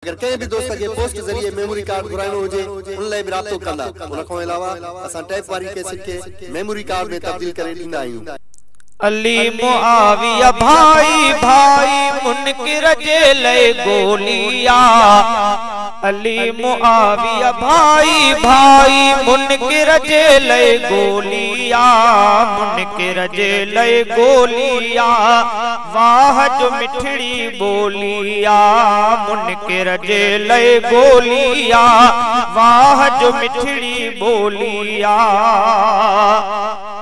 अगर कहीं भी दोस्त के पोस्ट जरिए मेमोरी कार्ड घुराइणो हुजे उन लाइ भी राब्तो कंदा। उन खां अलावा असां टैप वारी कैसेट के मेमोरी कार्ड में तब्दील करे ॾींदा आहियूं। अली मुआविया भाई भाई मुनकिर जे लय गोलिया। अली मुआविया भाई भाई मुनकिर जे लय गोलिया। मुनकिर जे लय गोलिया वाह जो मिठड़ी बोलिया। मुनकिर जे लय गोलिया वाह जो मिठड़ी बोलिया।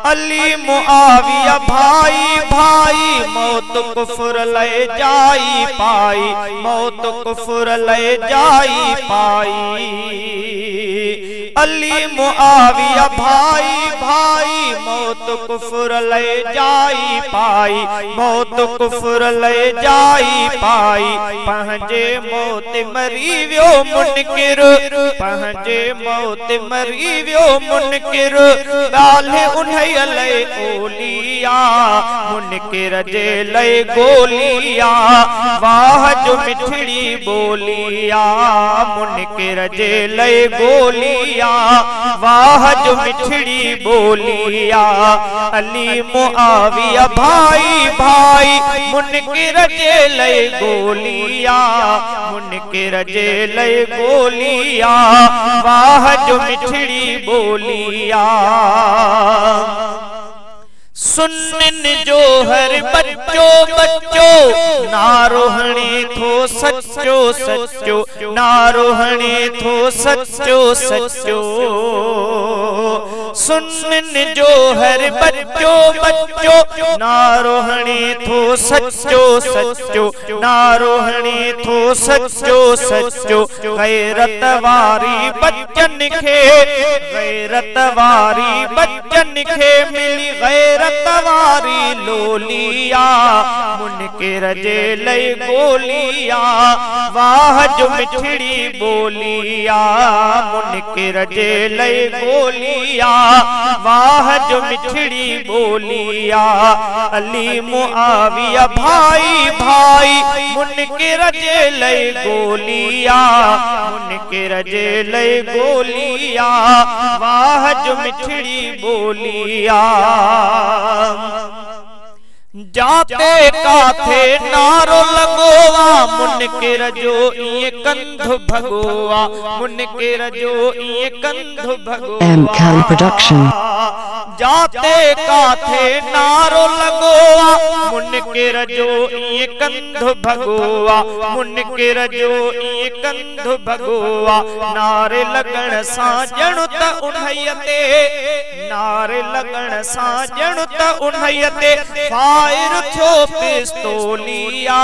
अली मुआविया भाई भाई मौत कुफर ले जाई पाई। मौत कुफर ले जाई पाई। अली मुआविया भाई भाई मौत कुफर ले जाई पाई। मौत कुफर ले जाई पाई। पंहिंजे मौत मरी वियो मुनकिर। पंहिंजे मौत मरी वियो मुनकिर। ॻाल्हि उन्हई लय ओलिया। मुनकिर जे लय गोलिया वाह जो मिठड़ी बोलिया। मुनकिर जे लय गोलिया वाह जो मिठड़ी बोलिया। अली मुआविया भाई भाई मुनकिर जे लय गोलिया। मुनकिर जे लय गोलिया वाह जो मिठड़ी बोलिया। सुनन जो हर बच्चो बच्चो नारोहणे थो सच्चो सच्चो। नारोहणे थो सच्चो सच्चो। सुनन जो हर बच्चो बच्चो नारोहणे थो सच्चो सच्चो। नारोहणे थो सच्चो सच्चो। गैरत वारी बच्चन खे गैरत वारी बच्चन खे मिली गैरत वारी लोलिया। मुनकिर जे लय गोलिया वाह जो मिठड़ी बोलिया। मुनकिर जे लय गोलिया वाह जो मिठड़ी बोलिया। अली मुआविया भाई भाई मुनकिर जे लय गोलिया। मुनकिर जे लय गोलिया वाह जो मिठड़ी बोलिया। जाते काथे नारो लगोवा मुनकिर जो इए कंध भगोवा। मुनकिर जो इए कंध भगोवा। जाते काथे नारो लगोवा मुनकिर जो इए कंध भगोवा। मुनकिर जो इए कंध भगोवा। नारे लगण सां ॼण त उन्हईअ ते नारे लगण सां ॼण त उन्हईअ ते फायर थो पिस्तोलिया।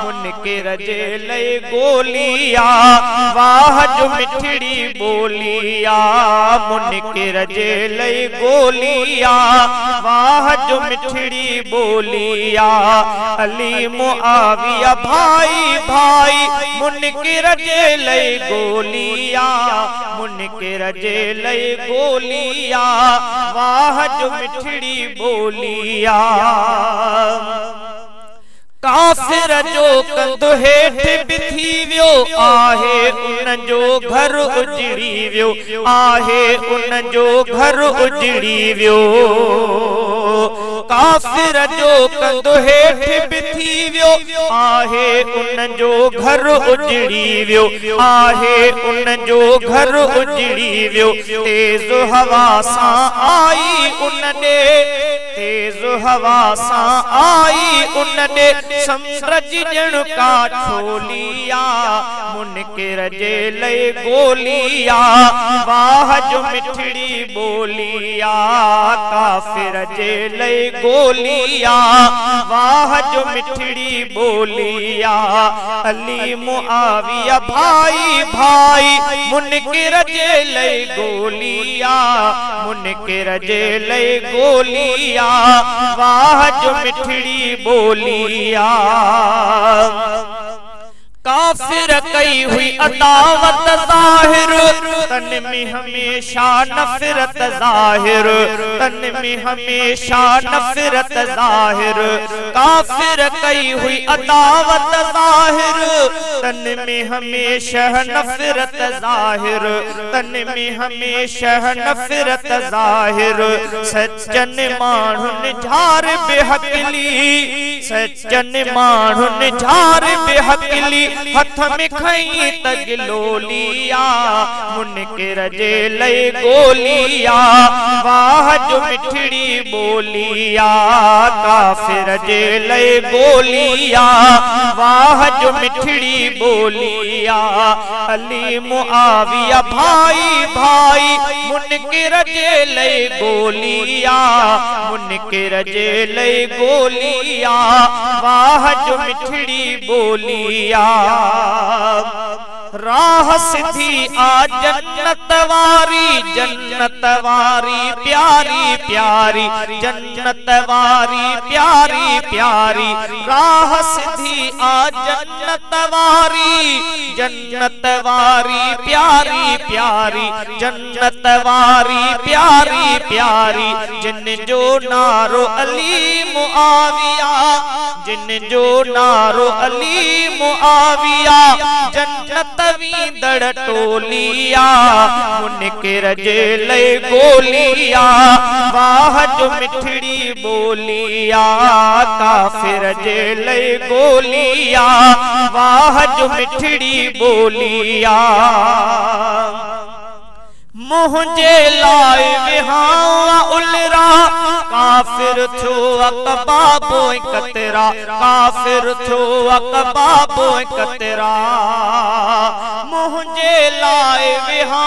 मुनकिर जे लय गोलिया वाह जो मिठड़ी बोलिया। मुनकिर जे लय गोलिया वाह जो मिठड़ी बोलिया। अली मुआविया भाई भाई मुनकिर जे लय गोलिया। मुनकिर जे लय गोलिया वाह जो मिठड़ी बोलिया। काफिर जो कंध हेठ बिथी वियो आहे उन जो घर उजड़ी वियो। आहे उन जो घर उजड़ी वियो। काफिर जो कंध हेठ बिथी वियो आहे उन जो घर उजड़ी वियो। आहे उन जो घर उजड़ी वियो। तेज हवा सां आई उन ॾे तेज हवा सां आई उन ॾे समुंड जी ॼण का छोलिया। मुनकिर जे लय गोलिया वाह जो मिठड़ी बोलिया। काफिर जे लय गोलिया वाह जो मिठड़ी बोलिया। अली मुआविया भाई भाई मुनकिर जे लय गोलिया। मुनकिर जे लय गोलिया वाह जो मिठड़ी बोलिया। काफिर कई हुई अदावत जाहिर, तन में हमेशा नफरत जाहिर, तन में हमेशा नफरत जाहिर। काफिर कई हुई अदावत जाहिर, तन में हमेशा नफरत जाहिर, तन में हमेशा नफरत जाहिर। सज्जन माण्हुनि झार बेहकली, सज्जन माण्हुनि झार बेहकली, हथ में खई तगलोलिया, मुनकिर जे लय गोलिया, वाह जो मिठड़ी बोलिया, काफिर जे लय गोलिया, वाह जो मिठड़ी बोलिया। अली मुआविया भाई भाई, मुनकिर जे लय गोलिया, मुनकिर जे लय गोलिया, वाह जो मिठड़ी बोलिया। राह सिधी आ जन्नत वारी, जन्नत वारी प्यारी प्यारी, जन्नत वारी प्यारी प्यारी। राह सिधी आ जन्नत वारी, जन्नत वारी प्यारी प्यारी, जन्नत वारी प्यारी प्यारी। जिन जो नारो अली मुआविया, जिन जो नारो अली मुआविया, जन्नत वींदड़ टोलिया, मुनकिर जे लय गोलिया, वाह जो मिठड़ी बोलिया, काफिर जे लय गोलिया, वाह जो मिठड़ी बोलिया। मुझे लाए विहावा उलरा, काफिर थो अकबाबो कतरा, काफिर थो अकबाबो कतरा। मुझे लाए विहा